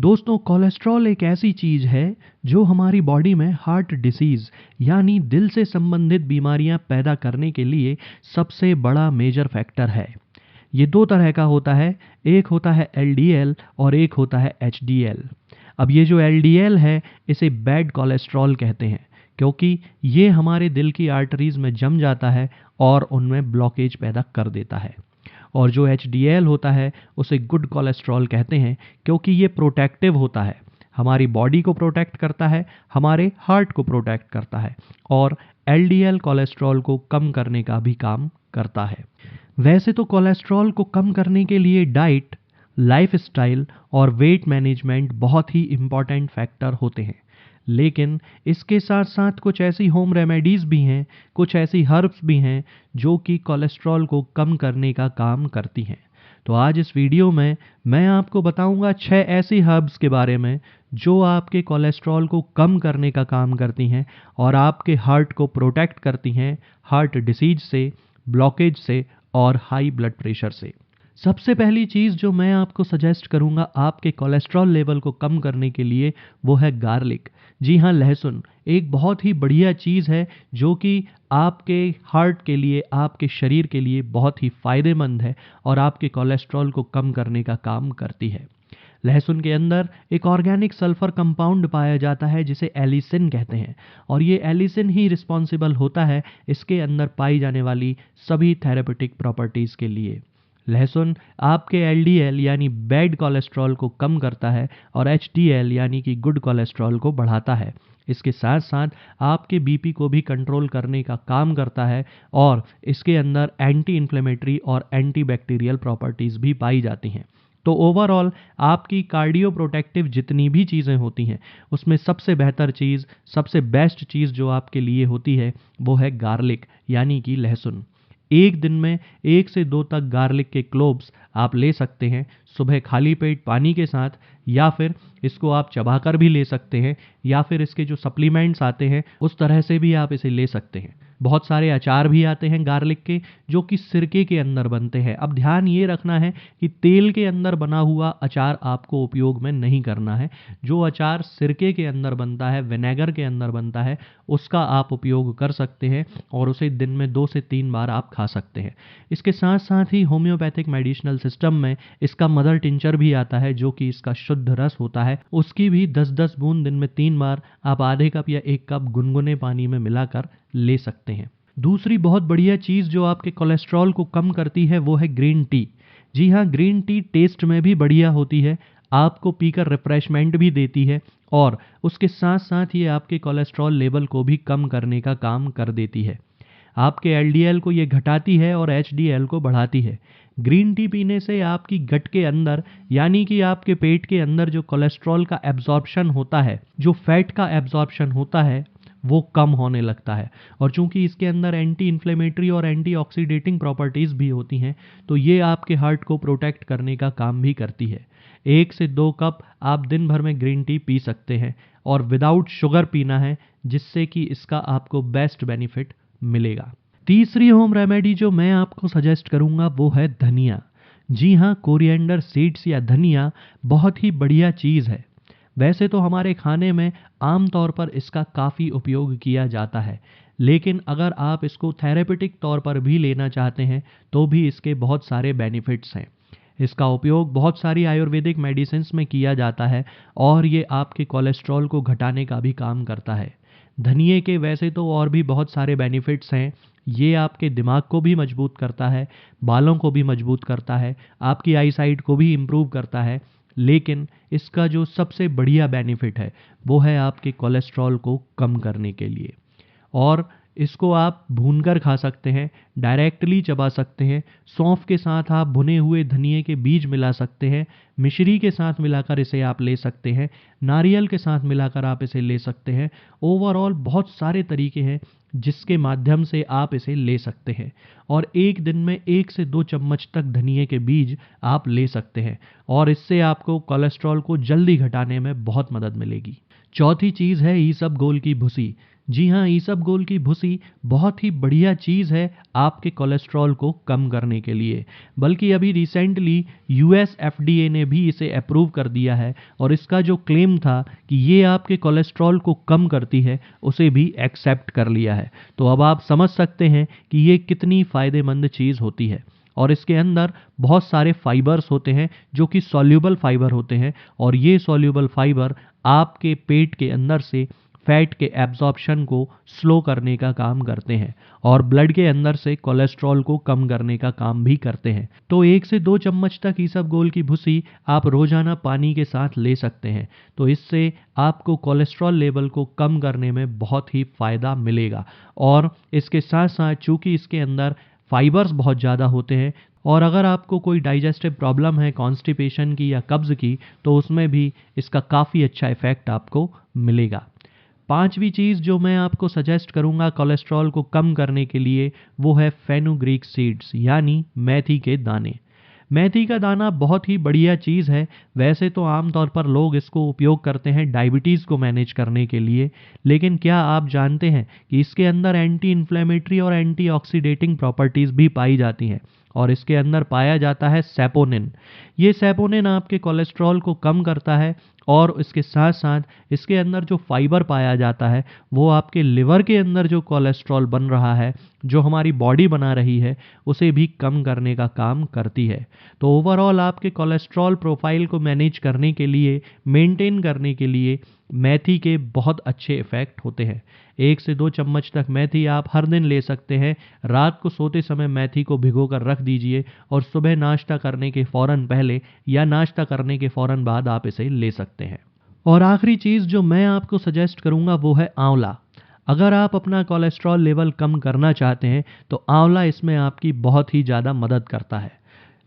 दोस्तों, कोलेस्ट्रॉल एक ऐसी चीज़ है जो हमारी बॉडी में हार्ट डिसीज़ यानी दिल से संबंधित बीमारियां पैदा करने के लिए सबसे बड़ा मेजर फैक्टर है। ये दो तरह का होता है, एक होता है एलडीएल और एक होता है एचडीएल। अब ये जो एलडीएल है इसे बैड कोलेस्ट्रॉल कहते हैं, क्योंकि ये हमारे दिल की आर्टरीज में जम जाता है और उनमें ब्लॉकेज पैदा कर देता है। और जो एचडीएल होता है उसे गुड कोलेस्ट्रॉल कहते हैं, क्योंकि ये प्रोटेक्टिव होता है, हमारी बॉडी को प्रोटेक्ट करता है, हमारे हार्ट को प्रोटेक्ट करता है और एलडीएल कोलेस्ट्रॉल को कम करने का भी काम करता है। वैसे तो कोलेस्ट्रॉल को कम करने के लिए डाइट, लाइफस्टाइल और वेट मैनेजमेंट बहुत ही इम्पॉर्टेंट फैक्टर होते हैं, लेकिन इसके साथ साथ कुछ ऐसी होम रेमेडीज़ भी हैं, कुछ ऐसी हर्ब्स भी हैं जो कि कोलेस्ट्रॉल को कम करने का काम करती हैं। तो आज इस वीडियो में मैं आपको बताऊंगा 6 ऐसी हर्ब्स के बारे में जो आपके कोलेस्ट्रॉल को कम करने का काम करती हैं और आपके हार्ट को प्रोटेक्ट करती हैं हार्ट डिसीज से, ब्लॉकेज से और हाई ब्लड प्रेशर से। सबसे पहली चीज़ जो मैं आपको सजेस्ट करूंगा आपके कोलेस्ट्रॉल लेवल को कम करने के लिए, वो है गार्लिक। जी हाँ, लहसुन एक बहुत ही बढ़िया चीज़ है जो कि आपके हार्ट के लिए, आपके शरीर के लिए बहुत ही फ़ायदेमंद है और आपके कोलेस्ट्रॉल को कम करने का काम करती है। लहसुन के अंदर एक ऑर्गेनिक सल्फर कंपाउंड पाया जाता है जिसे एलिसिन कहते हैं, और ये एलिसिन ही रिस्पॉन्सिबल होता है इसके अंदर पाई जाने वाली सभी थेरेपेटिक प्रॉपर्टीज़ के लिए। लहसुन आपके एलडीएल यानी बैड कोलेस्ट्रॉल को कम करता है और एचडीएल यानी कि गुड कोलेस्ट्रॉल को बढ़ाता है। इसके साथ साथ आपके बीपी को भी कंट्रोल करने का काम करता है और इसके अंदर एंटी इन्फ्लेमेटरी और एंटी बैक्टीरियल प्रॉपर्टीज़ भी पाई जाती हैं। तो ओवरऑल आपकी कार्डियो प्रोटेक्टिव जितनी भी चीज़ें होती हैं उसमें सबसे बेहतर चीज़, सबसे बेस्ट चीज़ जो आपके लिए होती है वो है गार्लिक यानी कि लहसुन। एक दिन में 1 से 2 तक गार्लिक के क्लोव्स आप ले सकते हैं सुबह खाली पेट पानी के साथ, या फिर इसको आप चबाकर भी ले सकते हैं, या फिर इसके जो सप्लीमेंट्स आते हैं उस तरह से भी आप इसे ले सकते हैं। बहुत सारे अचार भी आते हैं गार्लिक के जो कि सिरके के अंदर बनते हैं। अब ध्यान ये रखना है कि तेल के अंदर बना हुआ अचार आपको उपयोग में नहीं करना है। जो अचार सिरके के अंदर बनता है, विनेगर के अंदर बनता है, उसका आप उपयोग कर सकते हैं और उसे दिन में 2 से 3 बार आप खा सकते हैं। इसके साथ साथ ही होम्योपैथिक मेडिसिनल सिस्टम में इसका मदर टिंचर भी आता है जो कि इसका शुद्ध रस होता है, उसकी भी 10-10 बूंद दिन में 3 बार आप आधे कप या 1 कप गुनगुने पानी में मिलाकर ले सकते हैं। दूसरी बहुत बढ़िया चीज़ जो आपके कोलेस्ट्रॉल को कम करती है वो है ग्रीन टी। जी हाँ, ग्रीन टी टेस्ट में भी बढ़िया होती है, आपको पीकर रिफ्रेशमेंट भी देती है और उसके साथ साथ ये आपके कोलेस्ट्रॉल लेवल को भी कम करने का काम कर देती है। आपके एलडीएल को ये घटाती है और एचडीएल को बढ़ाती है। ग्रीन टी पीने से आपकी गट के अंदर यानी कि आपके पेट के अंदर जो कोलेस्ट्रॉल का एब्जॉर्प्शन होता है, जो फैट का एब्जॉर्प्शन होता है, वो कम होने लगता है। और चूंकि इसके अंदर एंटी इन्फ्लेमेटरी और एंटी ऑक्सीडेटिंग प्रॉपर्टीज़ भी होती हैं, तो ये आपके हार्ट को प्रोटेक्ट करने का काम भी करती है। 1 से 2 कप आप दिन भर में ग्रीन टी पी सकते हैं और विदाउट शुगर पीना है, जिससे कि इसका आपको बेस्ट बेनिफिट मिलेगा। तीसरी होम रेमेडी जो मैं आपको सजेस्ट करूंगा वो है धनिया। जी हाँ, कोरिएंडर सीड्स या धनिया बहुत ही बढ़िया चीज़ है। वैसे तो हमारे खाने में आमतौर पर इसका काफ़ी उपयोग किया जाता है, लेकिन अगर आप इसको थेरेपेटिक तौर पर भी लेना चाहते हैं तो भी इसके बहुत सारे बेनिफिट्स हैं। इसका उपयोग बहुत सारी आयुर्वेदिक मेडिसिन्स में किया जाता है और ये आपके कोलेस्ट्रॉल को घटाने का भी काम करता है। धनिए के वैसे तो और भी बहुत सारे बेनिफिट्स हैं। ये आपके दिमाग को भी मजबूत करता है, बालों को भी मजबूत करता है, आपकी आईसाइट को भी इम्प्रूव करता है, लेकिन इसका जो सबसे बढ़िया बेनिफिट है वो है आपके कोलेस्ट्रॉल को कम करने के लिए। और इसको आप भूनकर खा सकते हैं, डायरेक्टली चबा सकते हैं, सौंफ के साथ आप भुने हुए धनिए के बीज मिला सकते हैं, मिश्री के साथ मिलाकर इसे आप ले सकते हैं, नारियल के साथ मिलाकर आप इसे ले सकते हैं। ओवरऑल बहुत सारे तरीके हैं जिसके माध्यम से आप इसे ले सकते हैं और एक दिन में 1 से 2 चम्मच तक धनिए के बीज आप ले सकते हैं और इससे आपको कोलेस्ट्रॉल को जल्दी घटाने में बहुत मदद मिलेगी। चौथी चीज़ है ईसबगोल की भुसी। जी हाँ, ईसबगोल की भुसी बहुत ही बढ़िया चीज़ है आपके कोलेस्ट्रॉल को कम करने के लिए। बल्कि अभी रिसेंटली यूएस एफडीए ने भी इसे अप्रूव कर दिया है और इसका जो क्लेम था कि ये आपके कोलेस्ट्रॉल को कम करती है, उसे भी एक्सेप्ट कर लिया है। तो अब आप समझ सकते हैं कि ये कितनी फ़ायदेमंद चीज़ होती है। और इसके अंदर बहुत सारे फाइबर्स होते हैं जो कि सॉल्यूबल फाइबर होते हैं, और ये सॉल्यूबल फाइबर आपके पेट के अंदर से फैट के एब्जॉर्प्शन को स्लो करने का काम करते हैं और ब्लड के अंदर से कोलेस्ट्रॉल को कम करने का काम भी करते हैं। तो 1 से 2 चम्मच तक ईसबगोल की भुसी आप रोजाना पानी के साथ ले सकते हैं। तो इससे आपको कोलेस्ट्रॉल लेवल को कम करने में बहुत ही फ़ायदा मिलेगा। और इसके साथ साथ चूँकि इसके अंदर फाइबर्स बहुत ज़्यादा होते हैं, और अगर आपको कोई डाइजेस्टिव प्रॉब्लम है कॉन्स्टिपेशन की या कब्ज़ की, तो उसमें भी इसका काफ़ी अच्छा इफ़ेक्ट आपको मिलेगा। पांचवी चीज़ जो मैं आपको सजेस्ट करूंगा कोलेस्ट्रॉल को कम करने के लिए, वो है फेनुग्रीक सीड्स यानी मेथी के दाने। मेथी का दाना बहुत ही बढ़िया चीज़ है। वैसे तो आमतौर पर लोग इसको उपयोग करते हैं डायबिटीज़ को मैनेज करने के लिए, लेकिन क्या आप जानते हैं कि इसके अंदर एंटी इन्फ्लेमेटरी और एंटीऑक्सीडेटिंग प्रॉपर्टीज़ भी पाई जाती हैं। और इसके अंदर पाया जाता है सैपोनिन। ये सैपोनिन आपके कोलेस्ट्रॉल को कम करता है, और इसके साथ साथ इसके अंदर जो फाइबर पाया जाता है वो आपके लिवर के अंदर जो कोलेस्ट्रॉल बन रहा है, जो हमारी बॉडी बना रही है, उसे भी कम करने का काम करती है। तो ओवरऑल आपके कोलेस्ट्रॉल प्रोफाइल को मैनेज करने के लिए, मेंटेन करने के लिए मेथी के बहुत अच्छे इफ़ेक्ट होते हैं। 1 से 2 चम्मच तक मेथी आप हर दिन ले सकते हैं। रात को सोते समय मेथी को भिगोकर रख दीजिए और सुबह नाश्ता करने के फ़ौरन पहले या नाश्ता करने के फ़ौरन बाद आप इसे ले सकते हैं। और आखिरी चीज़ जो मैं आपको सजेस्ट करूँगा वो है आंवला। अगर आप अपना कोलेस्ट्रॉल लेवल कम करना चाहते हैं तो आंवला इसमें आपकी बहुत ही ज़्यादा मदद करता है।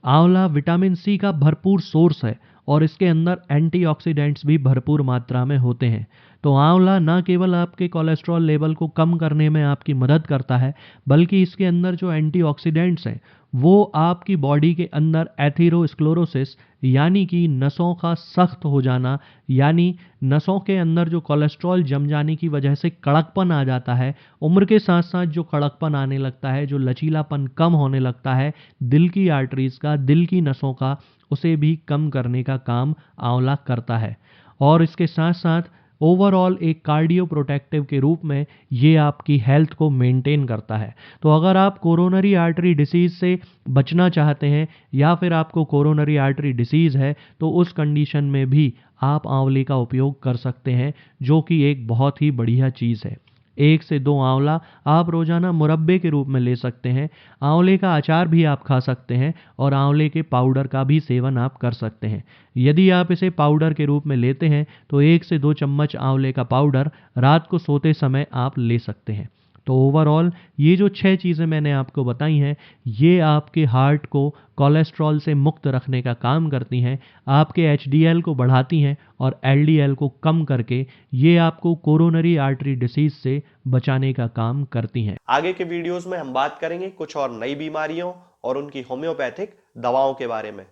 आंवला विटामिन सी का भरपूर सोर्स है और इसके अंदर एंटीऑक्सीडेंट्स भी भरपूर मात्रा में होते हैं। तो आंवला न केवल आपके कोलेस्ट्रॉल लेवल को कम करने में आपकी मदद करता है, बल्कि इसके अंदर जो एंटीऑक्सीडेंट्स हैं वो आपकी बॉडी के अंदर एथेरोस्क्लेरोसिस यानी कि नसों का सख्त हो जाना, यानी नसों के अंदर जो कोलेस्ट्रॉल जम जाने की वजह से कड़कपन आ जाता है, उम्र के साथ साथ जो कड़कपन आने लगता है, जो लचीलापन कम होने लगता है दिल की आर्टरीज़ का, दिल की नसों का, उसे भी कम करने का काम आंवला करता है। और इसके साथ साथ ओवरऑल एक कार्डियो प्रोटेक्टिव के रूप में ये आपकी हेल्थ को मेंटेन करता है। तो अगर आप कोरोनरी आर्टरी डिसीज़ से बचना चाहते हैं या फिर आपको कोरोनरी आर्टरी डिसीज़ है, तो उस कंडीशन में भी आप आंवले का उपयोग कर सकते हैं, जो कि एक बहुत ही बढ़िया चीज़ है। 1 से 2 आंवला आप रोज़ाना मुरब्बे के रूप में ले सकते हैं। आंवले का अचार भी आप खा सकते हैं और आंवले के पाउडर का भी सेवन आप कर सकते हैं। यदि आप इसे पाउडर के रूप में लेते हैं तो 1 से 2 चम्मच आंवले का पाउडर रात को सोते समय आप ले सकते हैं। तो ओवरऑल ये जो 6 चीज़ें मैंने आपको बताई हैं, ये आपके हार्ट को कोलेस्ट्रॉल से मुक्त रखने का काम करती हैं, आपके एचडीएल को बढ़ाती हैं और एलडीएल को कम करके ये आपको कोरोनरी आर्टरी डिसीज से बचाने का काम करती हैं। आगे के वीडियोस में हम बात करेंगे कुछ और नई बीमारियों और उनकी होम्योपैथिक दवाओं के बारे में।